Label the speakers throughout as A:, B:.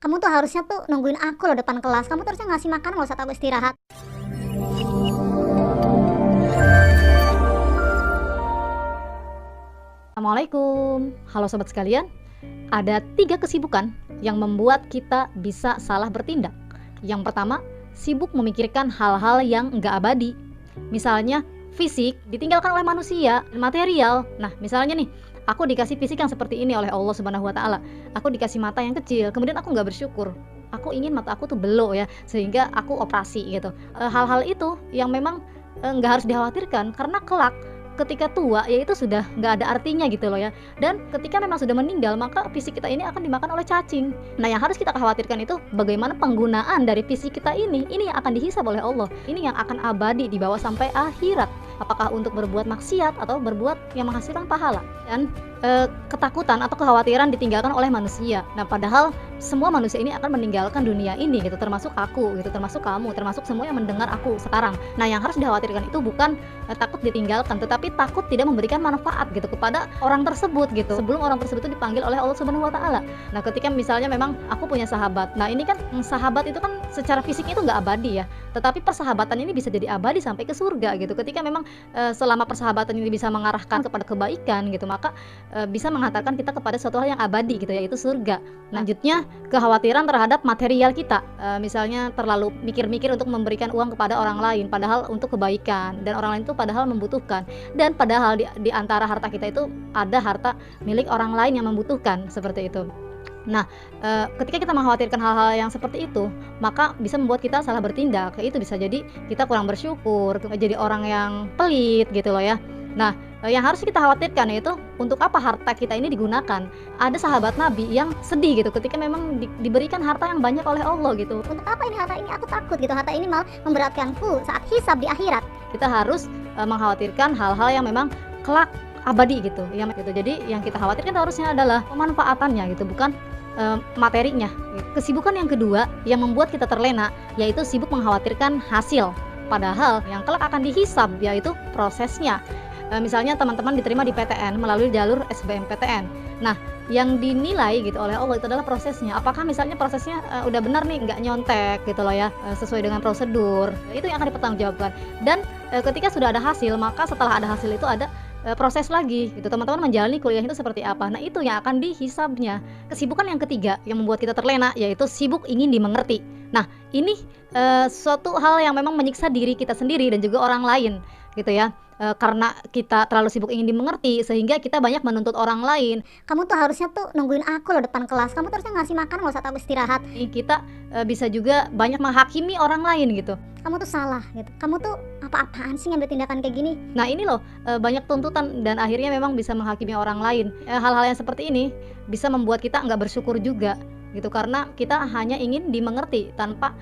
A: Kamu tuh harusnya tuh nungguin aku loh depan kelas. Kamu tuh harusnya ngasih makan loh saat aku istirahat.
B: Assalamualaikum, halo sobat sekalian. Ada 3 kesibukan yang membuat kita bisa salah bertindak. Yang pertama, sibuk memikirkan hal-hal yang enggak abadi. Misalnya, fisik ditinggalkan oleh manusia, material. Nah, misalnya nih, aku dikasih fisik yang seperti ini oleh Allah Subhanahu wa taala. Aku dikasih mata yang kecil, kemudian aku nggak bersyukur. Aku ingin mata aku tuh belok ya, sehingga aku operasi gitu. Hal-hal itu yang memang nggak harus dikhawatirkan karena kelak ketika tua ya itu sudah nggak ada artinya gitu loh ya. Dan ketika memang sudah meninggal, maka fisik kita ini akan dimakan oleh cacing. Nah, yang harus kita khawatirkan itu bagaimana penggunaan dari fisik kita ini yang akan dihisab oleh Allah. Ini yang akan abadi dibawa sampai akhirat. Apakah untuk berbuat maksiat atau berbuat yang menghasilkan pahala. Dan ketakutan atau kekhawatiran ditinggalkan oleh manusia. Nah, padahal semua manusia ini akan meninggalkan dunia ini gitu, termasuk aku gitu, termasuk kamu, termasuk semua yang mendengar aku sekarang. Nah, yang harus dikhawatirkan itu bukan takut ditinggalkan, tetapi takut tidak memberikan manfaat gitu kepada orang tersebut gitu. Sebelum orang tersebut itu dipanggil oleh Allah Subhanahu wa taala. Nah, ketika misalnya memang aku punya sahabat. Nah, ini kan sahabat itu kan secara fisik itu nggak abadi ya. Tetapi persahabatan ini bisa jadi abadi sampai ke surga gitu. Ketika memang selama persahabatan ini bisa mengarahkan kepada kebaikan gitu, maka bisa menghantarkan kita kepada suatu hal yang abadi gitu, yaitu surga. Lanjutnya, kekhawatiran terhadap material kita, misalnya terlalu mikir-mikir untuk memberikan uang kepada orang lain padahal untuk kebaikan, dan orang lain itu padahal membutuhkan, dan padahal di antara harta kita itu ada harta milik orang lain yang membutuhkan, seperti itu. Nah, ketika kita mengkhawatirkan hal-hal yang seperti itu, maka bisa membuat kita salah bertindak. Itu bisa jadi kita kurang bersyukur, jadi orang yang pelit gitu loh ya. Nah, yang harus kita khawatirkan yaitu untuk apa harta kita ini digunakan. Ada sahabat Nabi yang sedih gitu ketika memang diberikan harta yang banyak oleh Allah gitu.
A: Untuk apa ini harta ini? Aku takut gitu. Harta ini malah memberatkanku saat hisab di akhirat.
B: Kita harus mengkhawatirkan hal-hal yang memang kelak abadi gitu. Jadi yang kita khawatirkan harusnya adalah pemanfaatannya gitu, bukan materinya. Kesibukan yang kedua yang membuat kita terlena yaitu sibuk mengkhawatirkan hasil. Padahal yang kelak akan dihisab yaitu prosesnya. Misalnya teman-teman diterima di PTN melalui jalur SBMPTN. Nah, yang dinilai gitu oleh Allah itu adalah prosesnya. Apakah misalnya prosesnya udah benar nih, nggak nyontek gitu loh ya, sesuai dengan prosedur. Itu yang akan dipertanggungjawabkan. Dan ketika sudah ada hasil, maka setelah ada hasil itu ada proses lagi gitu. Teman-teman menjalani kuliah itu seperti apa. Nah, itu yang akan dihisabnya. Kesibukan yang ketiga yang membuat kita terlena yaitu sibuk ingin dimengerti. Nah, ini suatu hal yang memang menyiksa diri kita sendiri dan juga orang lain gitu ya. Karena kita terlalu sibuk ingin dimengerti sehingga kita banyak menuntut orang lain.
A: Kamu tuh harusnya tuh nungguin aku loh depan kelas. Kamu tuh harusnya ngasih makan loh saat aku istirahat.
B: Kita bisa juga banyak menghakimi orang lain gitu.
A: Kamu tuh salah gitu. Kamu tuh apa-apaan sih ngambil tindakan kayak gini?
B: Nah, ini loh banyak tuntutan dan akhirnya memang bisa menghakimi orang lain. Hal-hal yang seperti ini bisa membuat kita nggak bersyukur juga gitu, karena kita hanya ingin dimengerti tanpa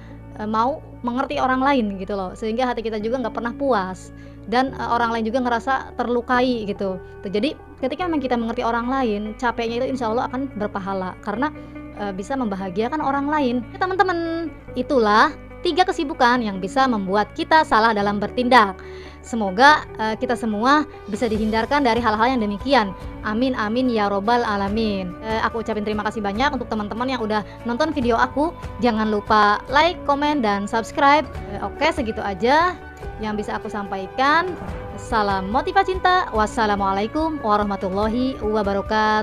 B: mau mengerti orang lain gitu loh, sehingga hati kita juga nggak pernah puas dan orang lain juga ngerasa terlukai gitu. Jadi ketika memang kita mengerti orang lain, capeknya itu insya Allah akan berpahala karena bisa membahagiakan orang lain. Teman-teman, itulah 3 kesibukan yang bisa membuat kita salah dalam bertindak. Semoga kita semua bisa dihindarkan dari hal-hal yang demikian. Amin amin ya robbal alamin. Aku ucapin terima kasih banyak untuk teman-teman yang udah nonton video aku. Jangan lupa like, komen, dan subscribe. Oke, segitu aja yang bisa aku sampaikan. Salam motivasi cinta. Wassalamualaikum warahmatullahi wabarakatuh.